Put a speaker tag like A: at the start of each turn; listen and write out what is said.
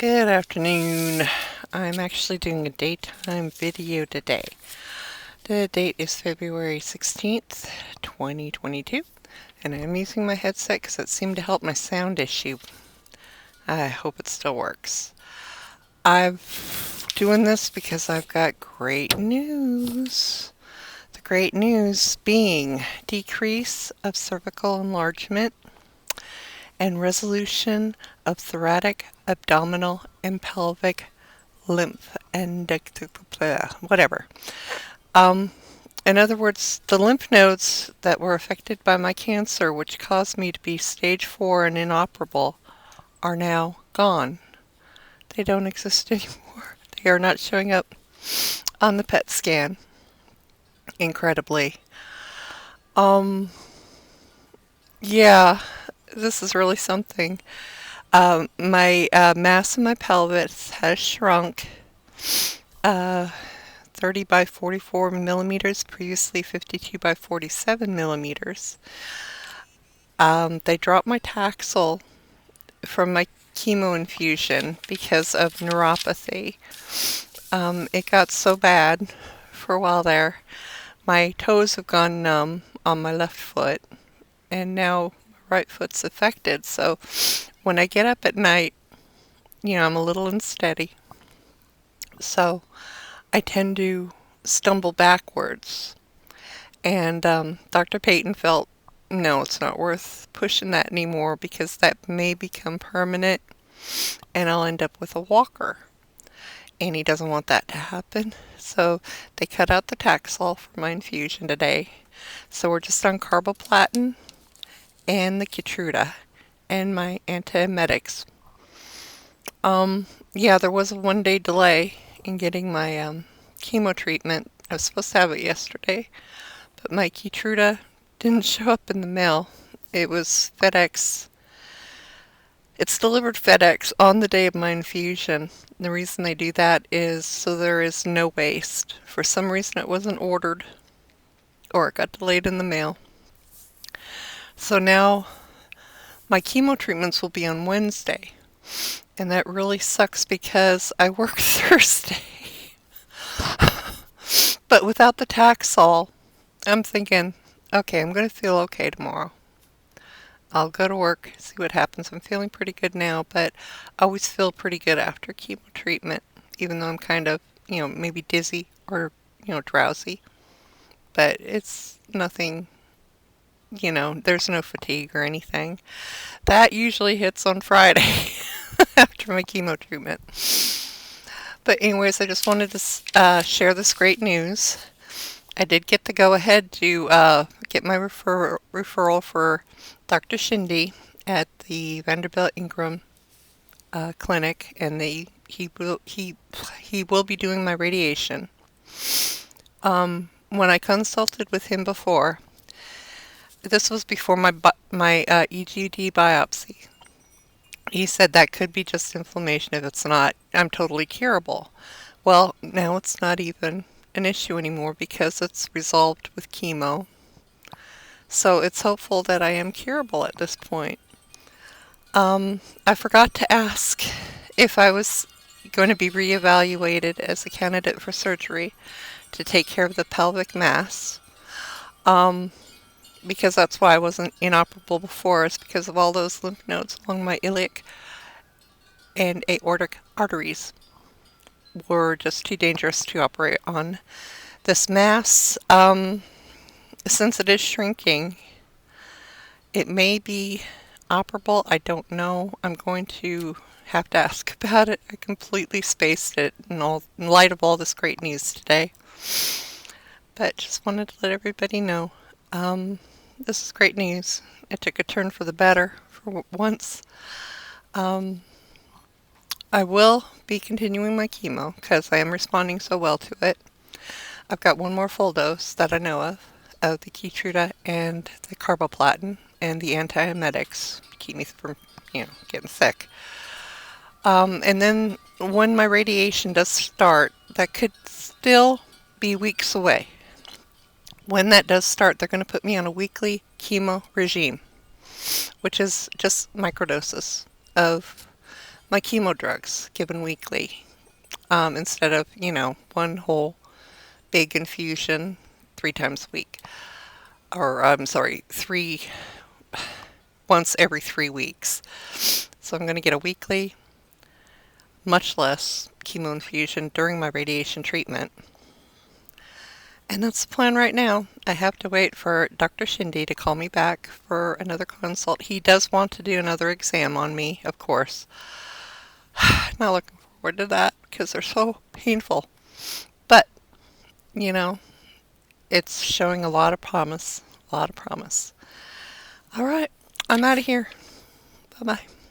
A: Good afternoon. I'm actually doing a daytime video today. The date is February 16th, 2022, and I'm using my headset because it seemed to help my sound issue. I hope it still works. I'm doing this because I've got great news. The great news being decrease of cervical enlargement and resolution of thoracic, abdominal, and pelvic lymph and whatever. Um, in other words, the lymph nodes that were affected by my cancer, which caused me to be stage 4 and inoperable, are now gone. They don't exist anymore. They are not showing up on the PET scan, incredibly. Um, yeah, this is really something. My mass in my pelvis has shrunk 30 by 44 millimeters, previously 52 by 47 millimeters. They dropped my Taxol from my chemo infusion because of neuropathy. It got so bad for a while there. My toes have gone numb on my left foot, and now my right foot's affected. So when I get up at night, I'm a little unsteady. So I tend to stumble backwards. And Dr. Peyton felt, no, it's not worth pushing that anymore because that may become permanent and I'll end up with a walker. And he doesn't want that to happen. So they cut out the Taxol for my infusion today. So we're just on carboplatin and the Keytruda and my antiemetics. Yeah, there was a 1 day delay in getting my chemo treatment. I was supposed to have it yesterday, but my Keytruda didn't show up in the mail. It was FedEx. It's delivered FedEx on the day of my infusion. The reason they do that is so there is no waste. For some reason it wasn't ordered or it got delayed in the mail. So now my chemo treatments will be on Wednesday. And that really sucks because I work Thursday. But without the Taxol, I'm thinking, okay, I'm going to feel okay tomorrow. I'll go to work, see what happens. I'm feeling pretty good now, but I always feel pretty good after chemo treatment, even though I'm kind of, maybe dizzy or, drowsy. But it's nothing, there's no fatigue or anything. That usually hits on Friday after my chemo treatment. But anyways, I just wanted to share this great news. I did get the go-ahead to get my referral for Dr. Shindy at the Vanderbilt Ingram clinic, and he will be doing my radiation. When I consulted with him before, this was before my EGD biopsy. He said that could be just inflammation. If it's not, I'm totally curable. Well, now it's not even an issue anymore because it's resolved with chemo. So it's hopeful that I am curable at this point. I forgot to ask if I was going to be reevaluated as a candidate for surgery to take care of the pelvic mass. Because that's why I wasn't inoperable before, is because of all those lymph nodes along my iliac and aortic arteries were just too dangerous to operate on. This mass, since it is shrinking, it may be operable. I don't know. I'm going to have to ask about it. I completely spaced it in light of all this great news today. But just wanted to let everybody know. This is great news. It took a turn for the better for once. I will be continuing my chemo because I am responding so well to it. I've got one more full dose that I know of the Keytruda and the carboplatin and the antiemetics to keep me from, getting sick. And then when my radiation does start, that could still be weeks away. When that does start, they're going to put me on a weekly chemo regime, which is just microdoses of my chemo drugs given weekly, instead of, one whole big infusion 3 times a week. Or, I'm sorry, once every 3 weeks. So I'm going to get a weekly, much less chemo infusion during my radiation treatment. And that's the plan right now. I have to wait for Dr. Shindy to call me back for another consult. He does want to do another exam on me, of course. Not looking forward to that because they're so painful. But, you know, it's showing a lot of promise. A lot of promise. All right, I'm out of here. Bye bye.